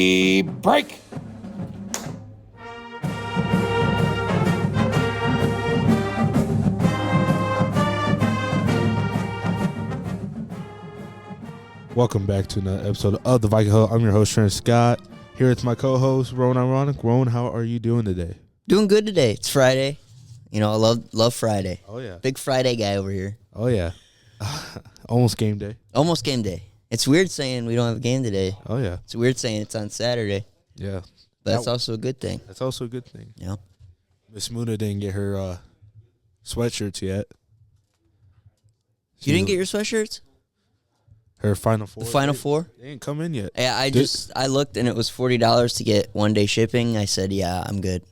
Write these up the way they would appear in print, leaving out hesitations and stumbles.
Break. Welcome back to another episode of the Viking Huddle. I'm your host, Trent Scott. Here with my co-host, Rowan Ironic. Rowan, how are you doing today? Doing good today. It's Friday. You know, I love Friday. Oh, yeah. Big Friday guy over here. Oh, yeah. Almost game day. Almost game day. It's weird saying we don't have a game today. Oh, yeah. It's weird saying it's on Saturday. Yeah. But that's also a good thing. That's also a good thing. Yeah. Miss Muna didn't get her sweatshirts yet. You didn't get your sweatshirts? Her Final Four? The Final Four? They didn't come in yet. Yeah, I looked and it was $40 to get one-day shipping. I said, yeah, I'm good.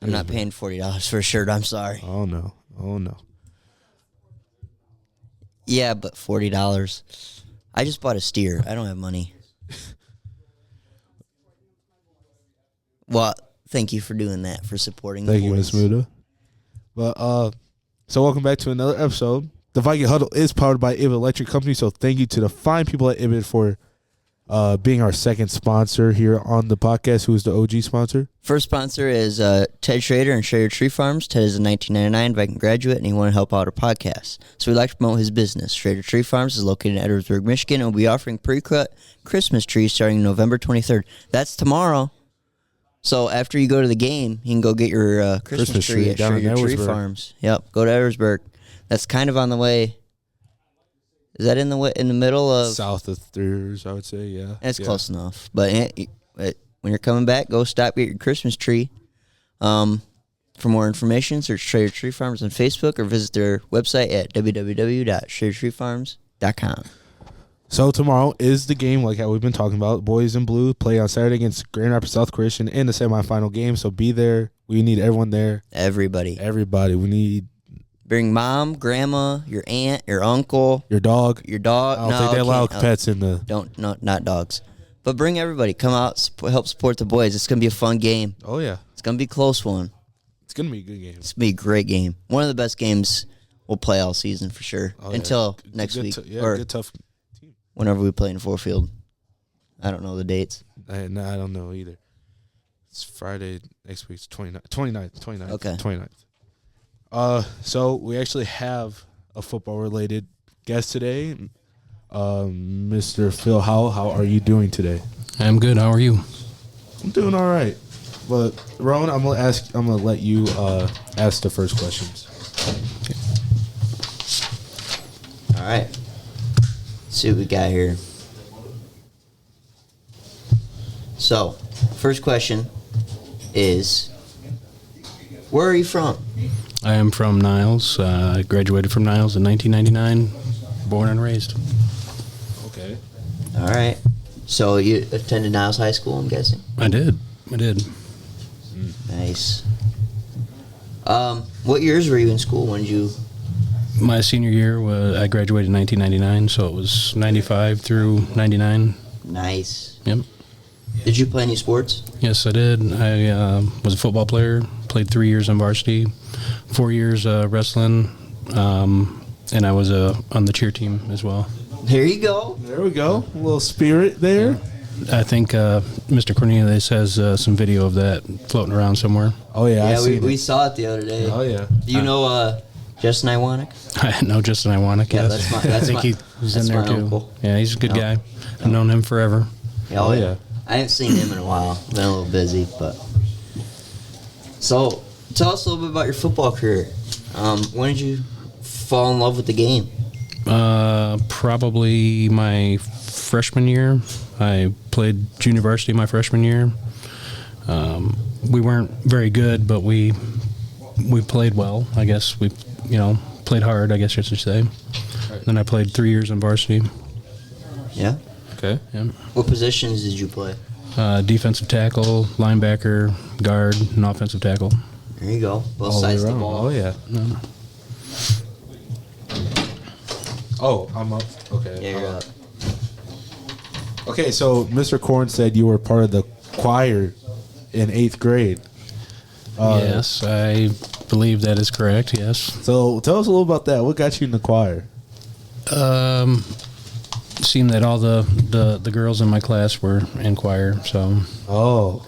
I'm not paying $40 for a shirt. I'm sorry. Oh, no. Oh, no. Yeah, but $40. I just bought a steer. I don't have money. Well, thank you for doing that, for supporting the boys. Thank you, Miss Muda. But, so welcome back to another episode. The Viking Huddle is powered by Ibid Electric Company, so thank you to the fine people at Ibid for being our second sponsor here on the podcast. Who is the OG sponsor? First sponsor is Ted Schrader and Schrader Tree Farms. Ted is a 1999 Viking graduate, and he wanted to help out our podcast. So we'd like to promote his business. Schrader Tree Farms is located in Edwardsburg, Michigan, and will be offering pre-cut Christmas trees starting November 23rd. That's tomorrow. So after you go to the game, you can go get your Christmas tree at Schrader Tree Farms. Yep, go to Edwardsburg. That's kind of on the way. Is that in the middle of South of Thurs, I would say, yeah. It's close enough. But when you're coming back, go stop get your Christmas tree. For more information, search Schrader Tree Farms on Facebook or visit their website at www.schradertreefarms.com. So tomorrow is the game, like how we've been talking about. Boys in Blue play on Saturday against Grand Rapids South Christian in the semifinal game. So be there. We need everyone there. Everybody. We need. Bring mom, grandma, your aunt, your uncle, your dog. I don't think they allow pets in the. Not dogs, but bring everybody. Come out, help support the boys. It's gonna be a fun game. Oh yeah, it's gonna be a close one. It's gonna be a good game. It's gonna be a great game. One of the best games we'll play all season for sure. Until next week or good tough team. Whenever we play in Fourfield. I don't know the dates. I don't know either. It's Friday next week. It's 29th. Okay, 29th. So we actually have a football-related guest today, Mr. Phil Howell. How are you doing today? I'm good. How are you? I'm doing all right. But Rowan, I'm gonna let you ask the first questions. Okay. All right. Let's see what we got here. So, first question is, where are you from? I am from Niles. I graduated from Niles in 1999. Born and raised. Okay. All right. So you attended Niles High School, I'm guessing? I did. Nice. What years were you in school? When did you? My senior year, I graduated in 1999, so it was 95 through 99. Nice. Yep. Did you play any sports? Yes, I did. I was a football player. Played 3 years on varsity, 4 years wrestling, and I was on the cheer team as well. There you go. There we go. A little spirit there. Yeah. I think Mr. Cornelius has some video of that floating around somewhere. Oh, yeah. Yeah, we saw it the other day. Oh, yeah. Do you know Justin Iwanek? I know Justin Iwanek, yeah, yes. I think he's in there, too. Uncle. Yeah, he's a good guy. I've known him forever. Oh, yeah. I haven't seen him in a while. Been a little busy, but... So, tell us a little bit about your football career. When did you fall in love with the game? Probably my freshman year. I played junior varsity my freshman year. We weren't very good, but we played well. I guess we played hard, I guess you should say. Right. Then I played 3 years in varsity. Yeah. Okay. Yeah. What positions did you play? Defensive tackle, linebacker, guard, and offensive tackle. There you go. Both sides of the ball. Oh, yeah. No. Oh, I'm up. Okay. Yeah, you're up. Okay, so Mr. Korn said you were part of the choir in 8th grade. Yes, I believe that is correct, yes. So tell us a little about that. What got you in the choir? seemed that all the girls in my class were in choir, so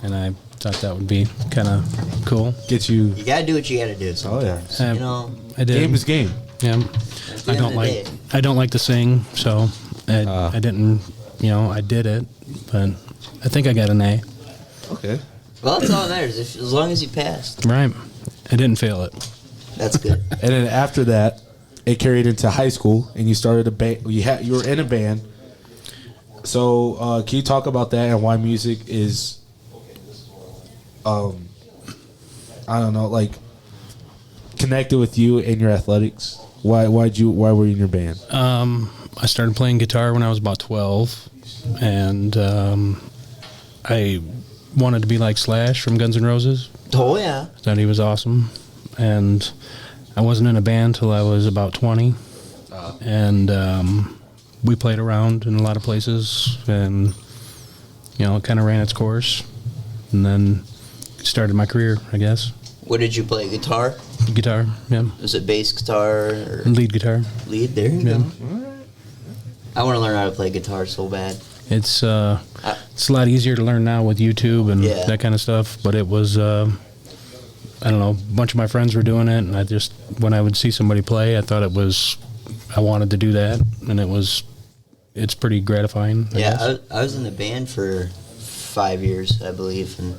and I thought that would be kind of cool. Get you. You gotta do what you gotta do sometimes. Oh yeah. You know, I did. Game is game. Yeah. I don't like to sing, so I didn't. I did it, but I think I got an A. Okay. Well, that's all that matters. As long as you passed. Right. I didn't fail it. That's good. And then after that, it carried into high school, and you started a band. You were in a band. So, can you talk about that and why music is, I don't know, like connected with you and your athletics? Why were you in your band? I started playing guitar when I was about 12, and I wanted to be like Slash from Guns N' Roses. Oh yeah. Thought he was awesome, and I wasn't in a band till I was about 20, and we played around in a lot of places, and it kind of ran its course, and then started my career, I guess. What did you play? Guitar? Guitar, yeah. Was it bass guitar or Lead guitar. lead? There you go. I want to learn how to play guitar so bad. It's a lot easier to learn now with YouTube and that kind of stuff, but it was I don't know, a bunch of my friends were doing it, and I just, when I would see somebody play, I thought I wanted to do that, and it's pretty gratifying. I was in the band for 5 years, I believe, and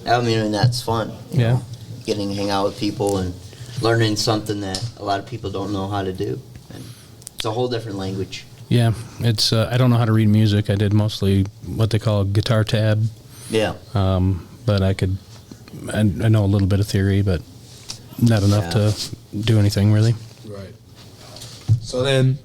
that's fun. You know, getting to hang out with people and learning something that a lot of people don't know how to do. And it's a whole different language. Yeah, it's I don't know how to read music. I did mostly what they call a guitar tab. Yeah. But I know a little bit of theory, but not enough to do anything really. Right. So then,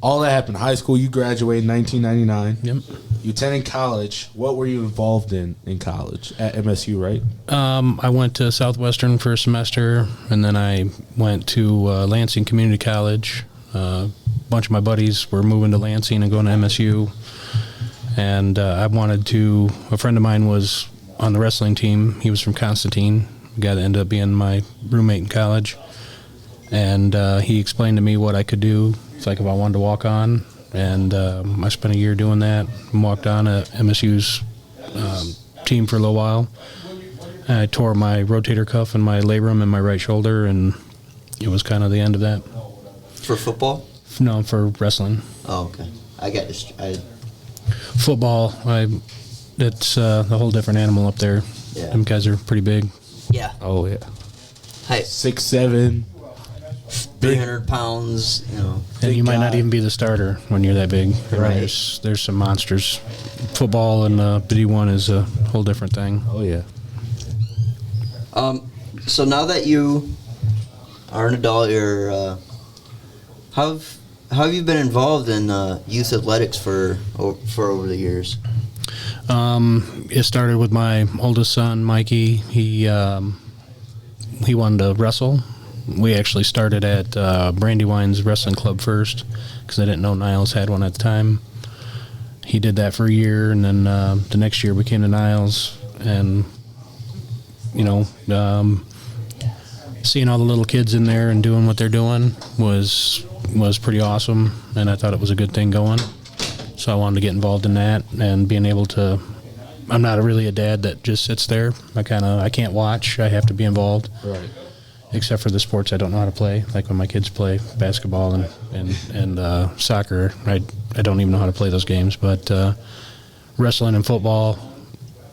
all that happened. High school, you graduated in 1999. Yep. You attended college. What were you involved in college? At MSU, right? I went to Southwestern for a semester, and then I went to Lansing Community College. A bunch of my buddies were moving to Lansing and going to MSU, and a friend of mine was on the wrestling team. He was from Constantine, the guy that ended up being my roommate in college, and he explained to me what I could do, if I wanted to walk on, and I spent a year doing that and walked on at MSU's team for a little while. I tore my rotator cuff and my labrum in my right shoulder, and it was kind of the end of that. For football? No, for wrestling. Oh, okay. I got Football, it's a whole different animal up there. Yeah. Them guys are pretty big. Yeah. Oh, yeah. Hey. 6'7", 300 pounds, And you might not even be the starter when you're that big. Right. There's some monsters. Football and D1 is a whole different thing. Oh, yeah. So now that you are an adult, how have you been involved in youth athletics for over the years? It started with my oldest son, Mikey. He wanted to wrestle. We actually started at Brandywine's Wrestling Club first, because I didn't know Niles had one at the time. He did that for a year, and then the next year we came to Niles, and seeing all the little kids in there and doing what they're doing was pretty awesome, and I thought it was a good thing going. So I wanted to get involved in that, and being able to. I'm not really a dad that just sits there. I can't watch. I have to be involved. Right. Except for the sports I don't know how to play, like when my kids play basketball and soccer. I don't even know how to play those games. But wrestling and football,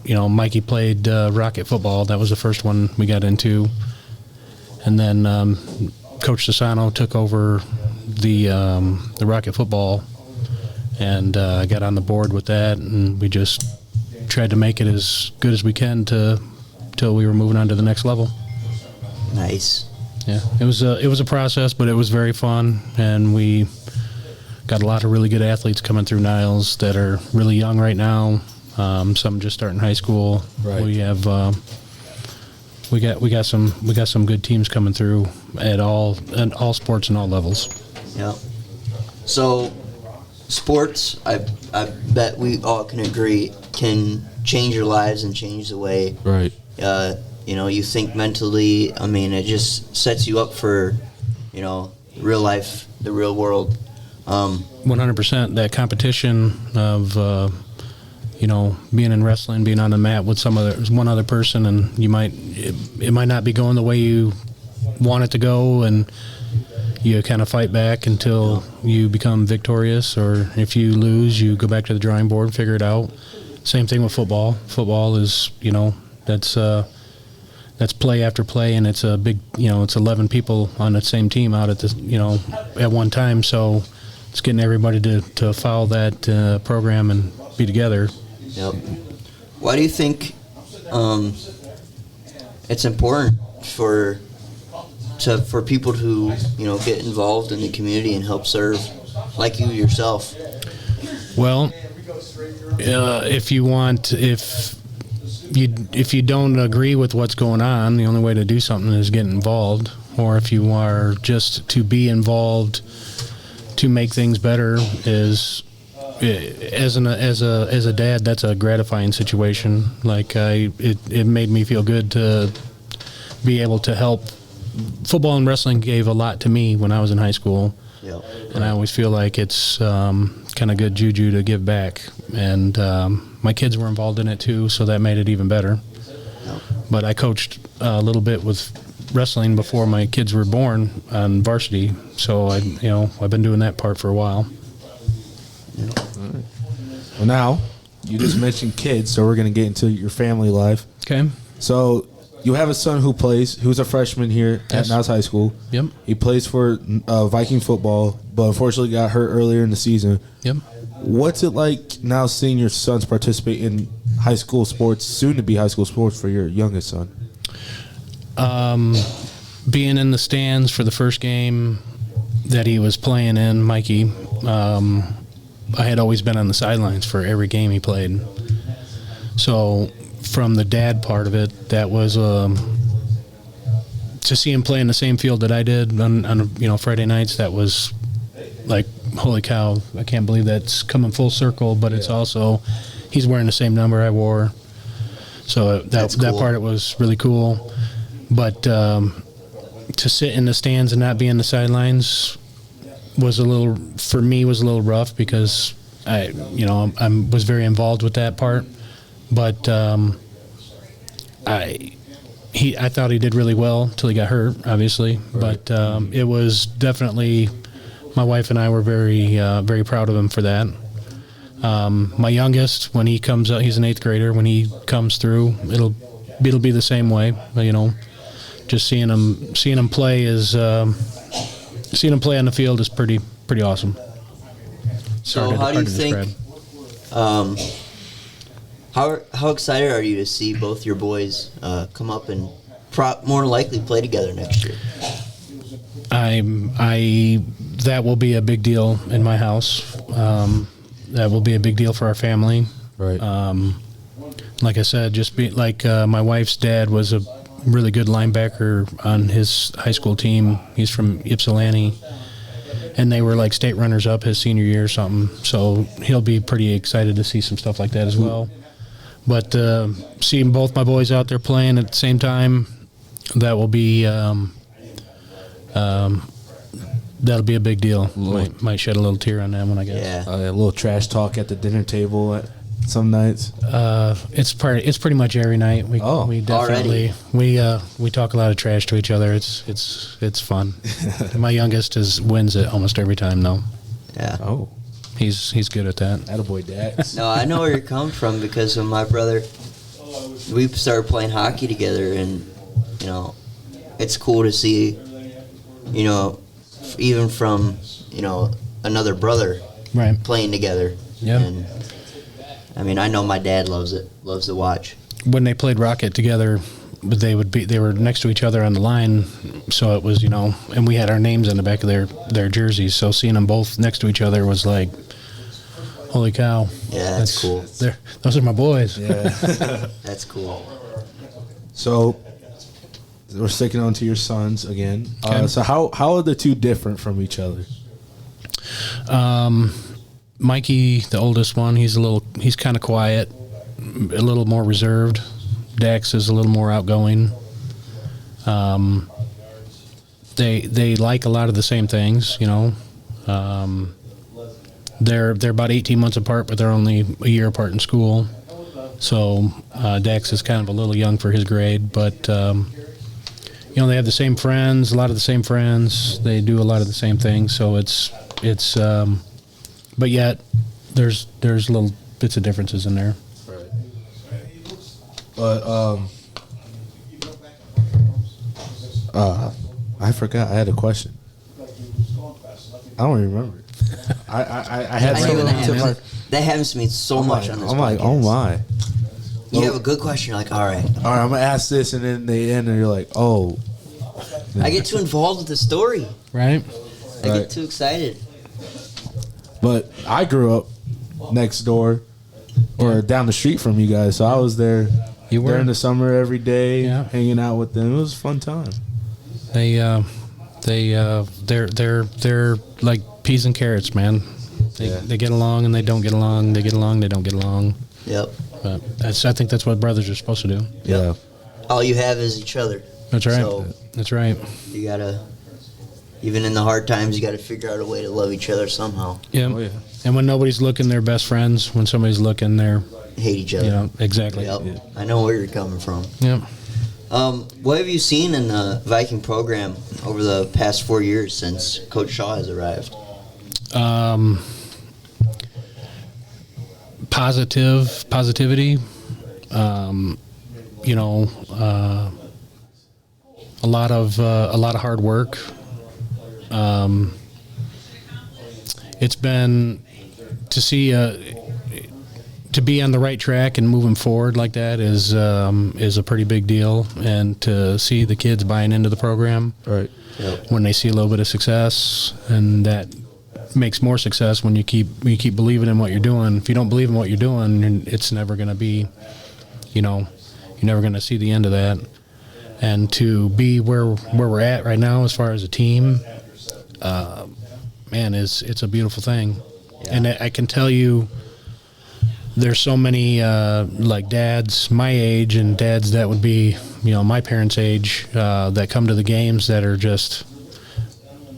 Mikey played rocket football. That was the first one we got into. And then Coach Sassano took over the rocket football, and I got on the board with that, and we just tried to make it as good as we can till we were moving on to the next level. Nice. Yeah, it was a process, but it was very fun, and we got a lot of really good athletes coming through Niles that are really young right now. Some just starting high school. Right. We have we got some good teams coming through at all sports and all levels. Yeah. So, sports, I bet we all can agree, can change your lives and change the way. Right. You think mentally. It just sets you up for, real life, the real world. 100%. That competition of being in wrestling, being on the mat with one other person, and it might not be going the way you want it to go, and you kind of fight back until you become victorious, or if you lose, you go back to the drawing board and figure it out. Same thing with football. Football is, that's play after play, and it's a big, it's 11 people on the same team out at at one time. So it's getting everybody to follow that program and be together. Yep. Why do you think it's important for people to get involved in the community and help serve, like you yourself? Well, if you don't agree with what's going on, the only way to do something is get involved. Or if you are just to be involved to make things better, as a dad, that's a gratifying situation. Like it made me feel good to be able to help. Football and wrestling gave a lot to me when I was in high school. Yep. And I always feel like it's kind of good juju to give back. And my kids were involved in it too, so that made it even better. Yep. But I coached a little bit with wrestling before my kids were born on varsity, so I've been doing that part for a while. Yep. All right. Well, now you just mentioned kids, so we're going to get into your family life. Okay. So you have a son who's a freshman here at Niles High School. Yep. He plays for Viking football, but unfortunately got hurt earlier in the season. Yep. What's it like now seeing your sons participate in high school sports, soon to be high school sports for your youngest son? Being in the stands for the first game that he was playing in, Mikey, I had always been on the sidelines for every game he played. So from the dad part of it, that was to see him play in the same field that I did on Friday nights. That was like, holy cow! I can't believe that's coming full circle. But it's also, he's wearing the same number I wore, so that part it was really cool. But to sit in the stands and not be in the sidelines was a little rough, because I was very involved with that part. But I thought he did really well until he got hurt, obviously. Right. But it was definitely, my wife and I were very very proud of him for that. My youngest, when he comes out, he's an 8th grader. When he comes through, it'll be the same way. Just seeing him play on the field is pretty awesome. So how do you think? How excited are you to see both your boys come up and more likely play together next year? That will be a big deal in my house. That will be a big deal for our family. Right. Like I said, my wife's dad was a really good linebacker on his high school team. He's from Ypsilanti, and they were like state runners up his senior year or something. So he'll be pretty excited to see some stuff like that as well. But seeing both my boys out there playing at the same time, that will be that'll be a big deal. Might shed a little tear on that one, I guess. Yeah. A little trash talk at the dinner table at some nights. It's pretty much every night. We definitely we talk a lot of trash to each other. It's fun. My youngest wins it almost every time though. Yeah. Oh. He's good at that. Attaboy, Dax. No, I know where you're coming from, because when my brother, we started playing hockey together, and it's cool to see, even from another brother, right, playing together. Yeah. And I mean, I know my dad loves to watch. When they played Rocket together, they were next to each other on the line, so it was and we had our names on the back of their jerseys. So seeing them both next to each other was like, holy cow! Yeah, that's cool. Those are my boys. Yeah, that's cool. So we're sticking on to your sons again. Okay. So how are the two different from each other? Mikey, the oldest one, he's kind of quiet, a little more reserved. Dax is a little more outgoing. They like a lot of the same things, they're about 18 months apart, but they're only a year apart in school. So Dax is kind of a little young for his grade, but you know, they have the same friends, a lot of the same friends. They do a lot of the same things. So it's but yet there's little bits of differences in there. Right. But I forgot. I had a question. I don't even remember. I had something. That happens to me so much on this podcast. I'm like, oh my. You have a good question, you're like, all right, I'm gonna ask this, and then they end, and you're like, oh. I get too involved with the story. Right. I get too excited. But I grew up next door or down the street from you guys, so I was there during the summer every day, hanging out with them. It was a fun time. They're like peas and carrots, man. They get along and they don't get along. They get along, they don't get along. Yep. But I think that's what brothers are supposed to do. Yeah. All you have is each other. That's right. So that's right. You gotta, even in the hard times, you gotta figure out a way to love each other somehow. Yeah. Oh, yeah. And when nobody's looking, they're best friends. When somebody's looking, they're hate each other. You know, exactly. Yep. Yeah. I know where you're coming from. Yep. What have you seen in the Viking program over the past 4 years since Coach Shaw has arrived? Positivity. You know, a lot of hard work. It's been to see to be on the right track and moving forward like that is a pretty big deal, and to see the kids buying into the program, right? Yep. When they see a little bit of success, and that makes more success when you keep believing in what you're doing. If you don't believe in what you're doing, it's never going to be, you know, you're never going to see the end of that. And to be where we're at right now as far as a team, man, it's a beautiful thing. Yeah. And I can tell you, there's so many like dads my age and dads that would be, you know, my parents' age, that come to the games that are just,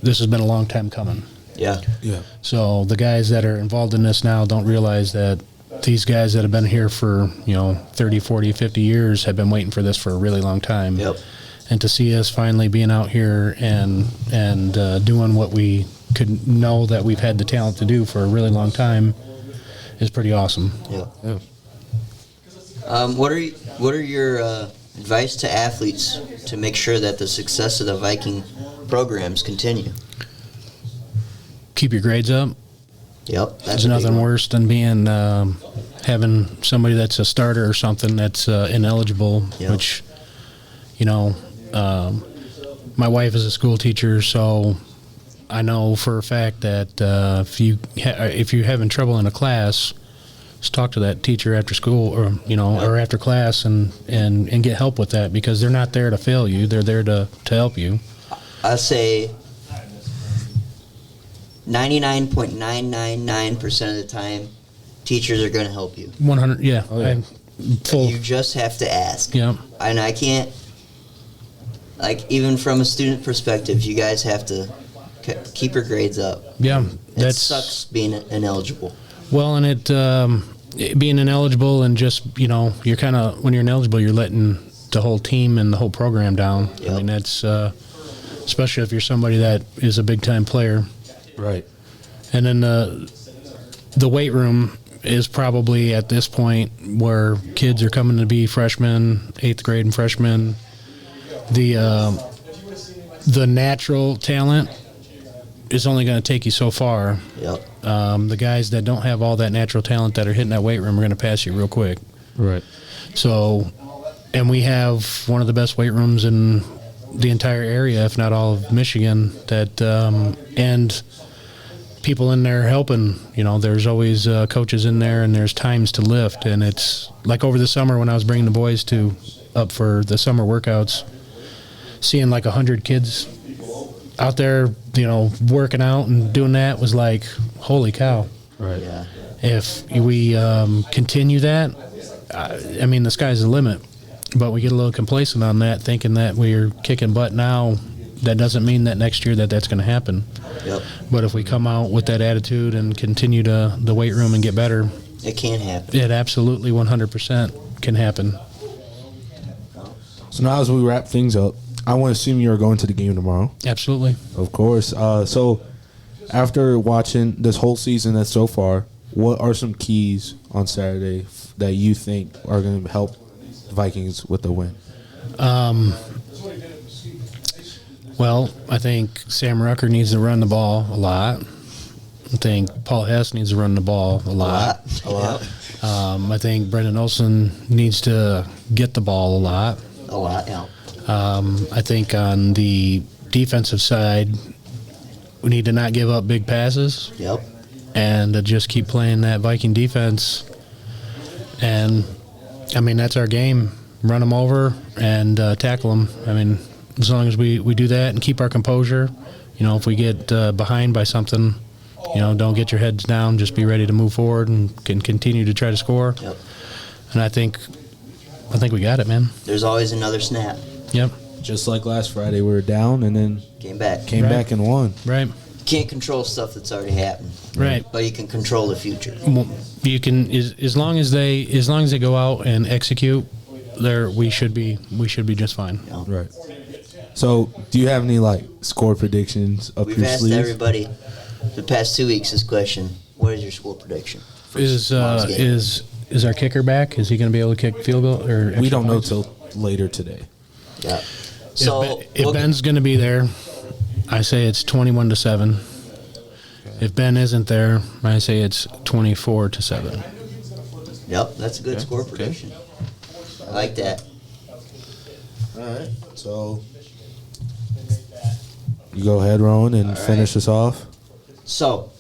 this has been a long time coming. Yeah. Yeah. So the guys that are involved in this now don't realize that these guys that have been here for, you know, 30, 40, 50 years have been waiting for this for a really long time. Yep. And to see us finally being out here and doing what we could know that we've had the talent to do for a really long time is pretty awesome. Yeah. What are your advice to athletes to make sure that the success of the Viking programs continue? Keep your grades up. Yep. There's nothing worse than being having somebody that's a starter or something that's ineligible, yep. Which, you know, my wife is a school teacher, so I know for a fact that if you're having trouble in a class, just talk to that teacher after school, or you know, yep. Or after class, and get help with that, because they're not there to fail you; they're there to help you. I say 99.999% of the time, teachers are going to help you. 100, yeah. Oh, yeah. You just have to ask. Yeah. And I can't, like, even from a student perspective, you guys have to keep your grades up. Yeah. It sucks being ineligible. Well, and it being ineligible, and just, you know, you're kind of, when you're ineligible, you're letting the whole team and the whole program down. Yep. I mean, that's, especially if you're somebody that is a big-time player. Right. And then the weight room is probably at this point where kids are coming to be freshmen, 8th grade and freshmen. The natural talent is only going to take you so far. Yep. The guys that don't have all that natural talent that are hitting that weight room are going to pass you real quick. Right. So, and we have one of the best weight rooms in the entire area, if not all of Michigan, that and people in there helping. You know, there's always coaches in there, and there's times to lift. And it's like over the summer when I was bringing the boys up for the summer workouts, seeing like 100 kids out there, you know, working out and doing that was like, holy cow. Right. Yeah. If we continue that, I mean, the sky's the limit. But we get a little complacent on that, thinking that we're kicking butt now, that doesn't mean that next year that's going to happen. Yep. But if we come out with that attitude and continue to the weight room and get better, it can happen. It absolutely 100% can happen. So now as we wrap things up, I want to assume you're going to the game tomorrow. Absolutely. Of course. So after watching this whole season that's so far, what are some keys on Saturday that you think are going to help Vikings with the win? Well, I think Sam Rucker needs to run the ball a lot. I think Paul Hess needs to run the ball a lot. A lot. I think Brendan Olson needs to get the ball a lot. A lot, yeah. I think on the defensive side, we need to not give up big passes. Yep. And to just keep playing that Viking defense. And, I mean, that's our game. Run them over and tackle them. I mean, as long as we do that and keep our composure, if we get behind by something, don't get your heads down. Just be ready to move forward and can continue to try to score. Yep. And I think we got it, man. There's always another snap. Yep. Just like last Friday, we were down and then Came back and won. Right. You can't control stuff that's already happened. Right. But you can control the future. Well, you can as long as they go out and execute. We should be just fine. Yeah. Right. So, do you have any score predictions up We've your asked sleeves? everybody the past 2 weeks this question: what is your score prediction? Is our kicker back? Is he going to be able to kick field goal or? We don't know points? till later today. Yeah. So if Ben's going to be there, I say it's 21-7. Okay. If Ben isn't there, I say it's 24-7. Yep, that's a good score prediction. I like that. All right. So you go ahead, Rowan, and finish us off. So,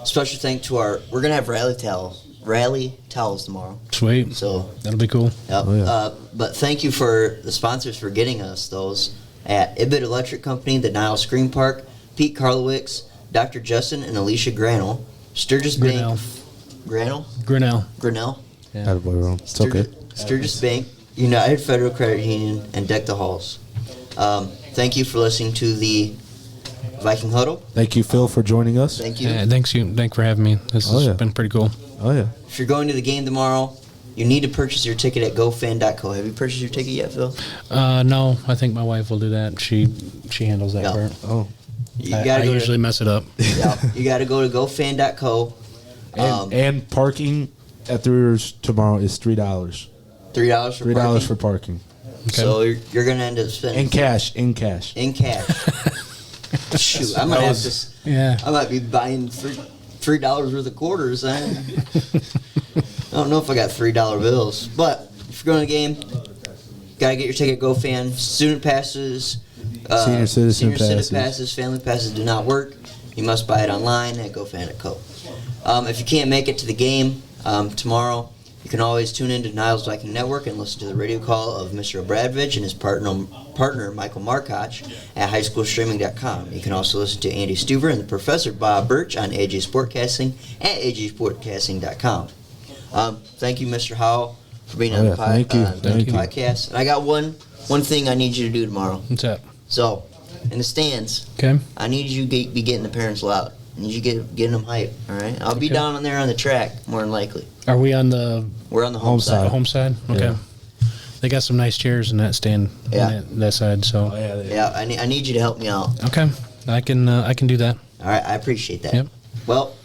special thank to we're gonna have rally towels tomorrow. Sweet. So that'll be cool. Yep. Oh, yeah. But thank you for the sponsors for getting us those at Ibit Electric Company, the Niles Screen Park, Pete Karlowicz, Dr. Justin and Alicia Granell, Sturgis Bank. Grinnell. Yeah. Attaboy, Rowan. It's okay. Sturgis Bank, United Federal Credit Union, and Deck the Halls. Thank you for listening to the Viking Huddle. Thank you, Phil, for joining us. Thank you. Thanks for having me. This has been pretty cool. Oh, yeah. If you're going to the game tomorrow, you need to purchase your ticket at gofan.co. Have you purchased your ticket yet, Phil? No. I think my wife will do that. She handles that part. Oh. I usually mess it up. Yeah. You got to go to gofan.co. And parking at the Rivers tomorrow is $3. $3 for parking? $3 for parking. Okay. So you're going to end up spending... In cash. In cash. Shoot, I might have to... Yeah. I might be buying $3 worth of quarters. I don't know if I got $3 bills. But if you're going to the game, got to get your ticket at GoFan. Student passes... Senior citizen passes, family passes do not work. You must buy it online at GoFan.co. If you can't make it to the game tomorrow, you can always tune in to Niles Viking Network and listen to the radio call of Mr. Obradovich and his partner Michael Markoch at highschoolstreaming.com. You can also listen to Andy Stuver and the Professor Bob Birch on AJ Sportcasting at ajsportcasting.com. Thank you, Mr. Howell, for being on the podcast. And I got one thing I need you to do tomorrow. What's that? So, in the stands, I need you to be getting the parents loud. I need you getting them hype, all right? I'll be down on there on the track, more than likely. Are we on the... We're on the home side. Home side? Okay. Yeah. They got some nice chairs in that stand on that side, so... I need you to help me out. Okay. I can do that. All right, I appreciate that. Yep. Well,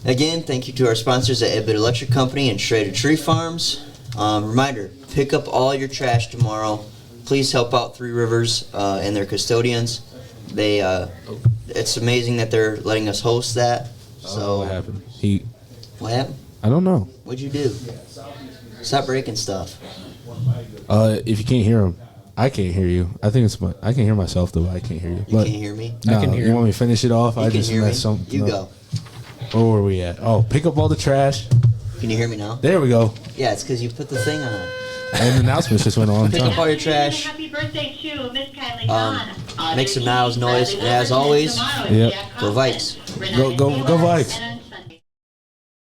again, thank you to our sponsors at Ibit Electric Company and Shredded Tree Farms. Reminder, pick up all your trash tomorrow. Please help out Three Rivers and their custodians. It's amazing that they're letting us host that. So what happened? What happened? I don't know. What'd you do? Stop breaking stuff. If you can't hear them, I can't hear you. I think I can hear myself though. I can't hear you. You can't hear me? No, I can hear you want me to finish it off? You I can just hear messed me? something You up. go. Where were we at? Oh, pick up all the trash. Can you hear me now? There we go. Yeah, it's because you put the thing on. And the announcements just went on. Pick up all your trash. Happy birthday to Miss Kylie Dawn. Make some Niles noise, and as always, Yep. go Vikes. Go Vikes.